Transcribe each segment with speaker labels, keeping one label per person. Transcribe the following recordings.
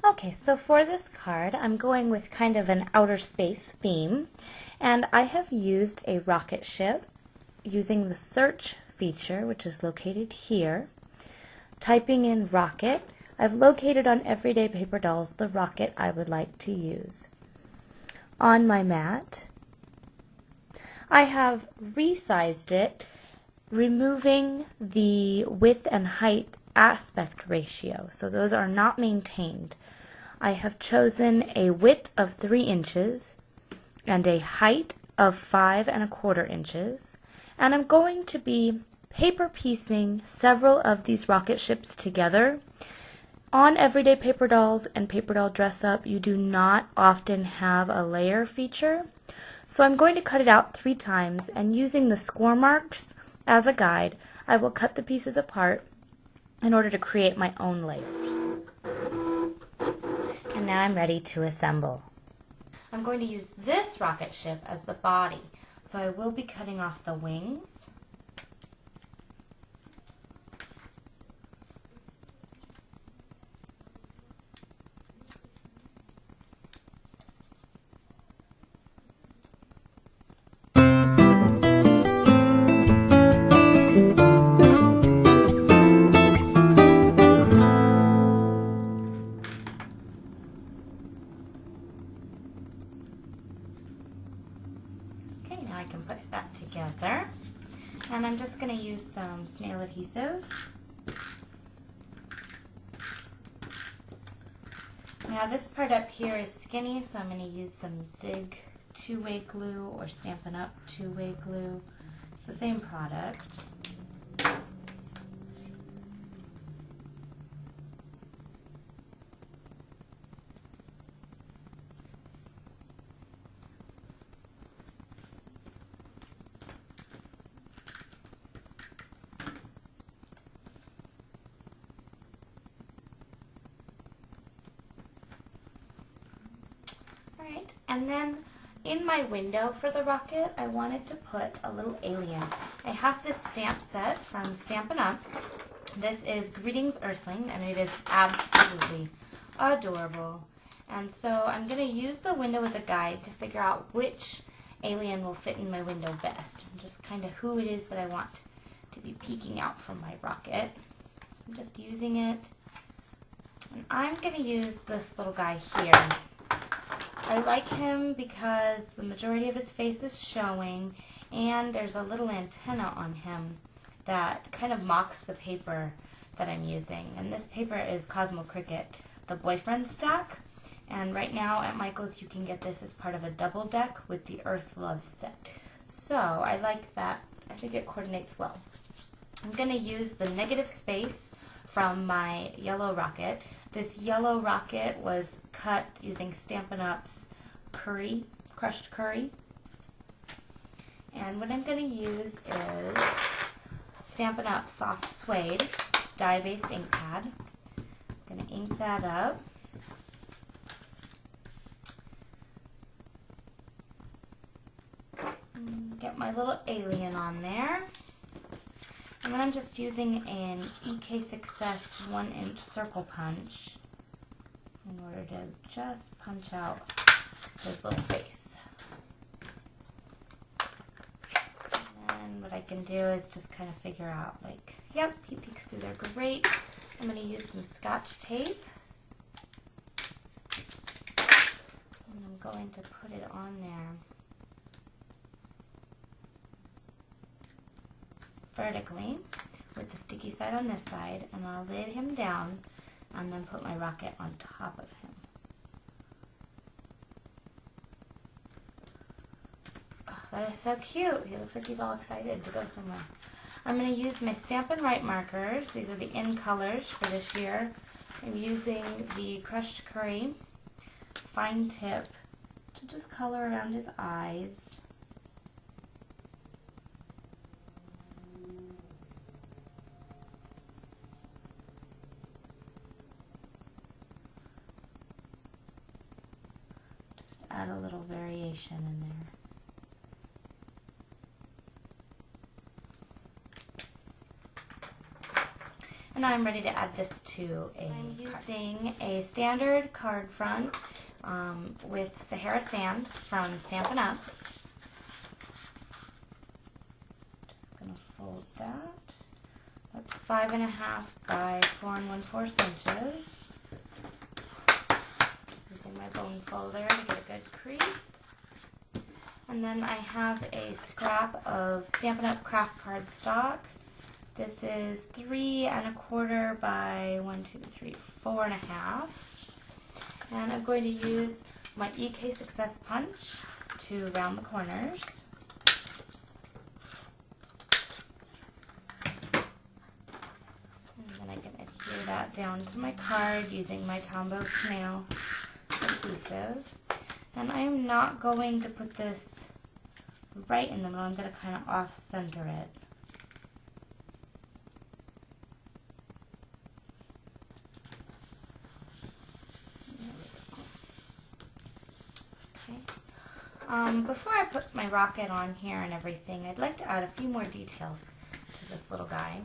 Speaker 1: Okay, so for this card, I'm going with kind of an outer space theme, and I have used a rocket ship using the search feature, which is located here. Typing in rocket, I've located on Everyday Paper Dolls the rocket I would like to use. On my mat, I have resized it, removing the width and height aspect ratio, so those are not maintained. I have chosen a width of 3 inches and a height of 5¼ inches, and I'm going to be paper piecing several of these rocket ships together. On Everyday Paper Dolls and Paper Doll Dress Up, you do not often have a layer feature, so I'm going to cut it out 3 times, and using the score marks as a guide, I will cut the pieces apart in order to create my own layers. And now I'm ready to assemble. I'm going to use this rocket ship as the body, so I will be cutting off the wings. Now I can put that together, and I'm just going to use some snail adhesive. Now this part up here is skinny, so I'm going to use some Zig 2-way glue or Stampin' Up! 2-way glue. It's the same product. Alright, and then in my window for the rocket, I wanted to put a little alien. I have this stamp set from Stampin' Up! This is Greetings Earthling, and it is absolutely adorable. And so I'm going to use the window as a guide to figure out which alien will fit in my window best. And just kind of who it is that I want to be peeking out from my rocket. I'm just using it. And I'm going to use this little guy here. I like him because the majority of his face is showing, and there's a little antenna on him that kind of mocks the paper that I'm using. And this paper is Cosmo Cricket, the boyfriend stack. And right now at Michael's you can get this as part of a double deck with the Earth Love set. So I like that. I think it coordinates well. I'm going to use the negative space from my yellow rocket. This yellow rocket was cut using Stampin' Up's curry, crushed curry. And what I'm going to use is Stampin' Up Soft Suede dye-based ink pad. I'm going to ink that up. Get my little alien on there. And then I'm just using an EK Success 1-inch circle punch in order to just punch out his little face. And what I can do is just kind of figure out, like, yep, he peeks through there great. I'm going to use some Scotch tape. And I'm going to put it on there vertically with the sticky side on this side, and I'll lay him down and then put my rocket on top of him. Oh, that is so cute. He looks like he's all excited to go somewhere. I'm going to use my Stampin' Right markers. These are the in colors for this year. I'm using the crushed curry fine tip to just color around his eyes. Add a little variation in there. And now I'm ready to add this to a I'm using a standard card front with Sahara Sand from Stampin' Up. Just going to fold that. That's 5.5 by 4 1/4 inches. Using my bone folder to get a good crease. And then I have a scrap of Stampin' Up! Craft cardstock. This is 3 1/4 by 4.5. And I'm going to use my EK Success Punch to round the corners. And then I can adhere that down to my card using my Tombow Snail adhesive. And I am not going to put this right in the middle. I'm going to kind of off-center it. Before I put my rocket on here and everything, I'd like to add a few more details to this little guy.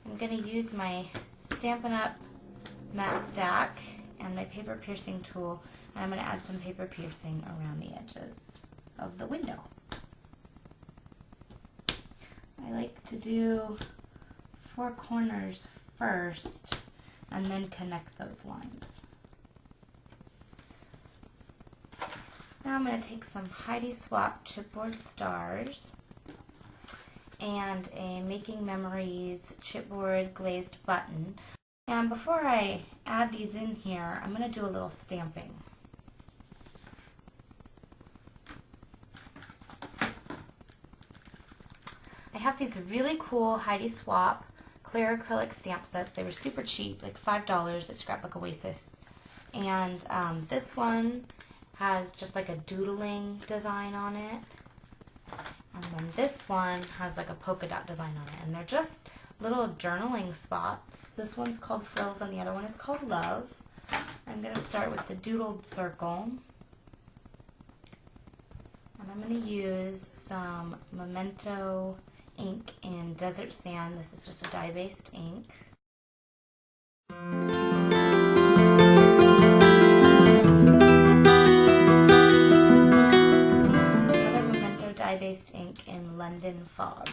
Speaker 1: I'm going to use my Stampin' Up! Matte Stack and my paper piercing tool, and I'm going to add some paper piercing around the edges of the window. I like to do 4 corners first and then connect those lines. Now I'm going to take some Heidi Swap chipboard stars and a Making Memories chipboard glazed button. And before I add these in here, I'm going to do a little stamping. I have these really cool Heidi Swap clear acrylic stamp sets. They were super cheap, like $5 at Scrapbook Oasis. And this one has just like a doodling design on it. And then this one has like a polka dot design on it. And they're just little journaling spots. This one's called Frills and the other one is called Love. I'm going to start with the doodled circle. And I'm going to use some Memento ink in Desert Sand. This is just a dye-based ink. Another Memento dye-based ink in London Fog.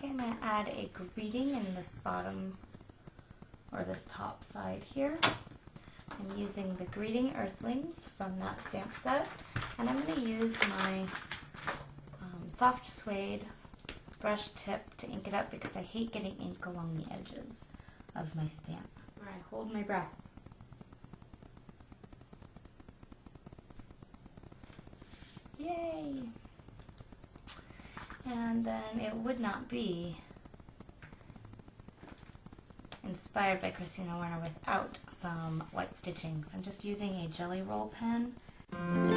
Speaker 1: I'm going to add a greeting in this bottom or this top side here. I'm using the Greeting Earthlings from that stamp set, and I'm going to use my soft suede brush tip to ink it up because I hate getting ink along the edges of my stamp. That's where I hold my breath. Yay! And then it would not be inspired by K.Werner without some white stitching. So I'm just using a jelly roll pen. And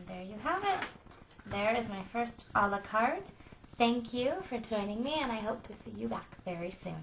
Speaker 1: there you have it. There is my first a la carte. Thank you for joining me, and I hope to see you back very soon.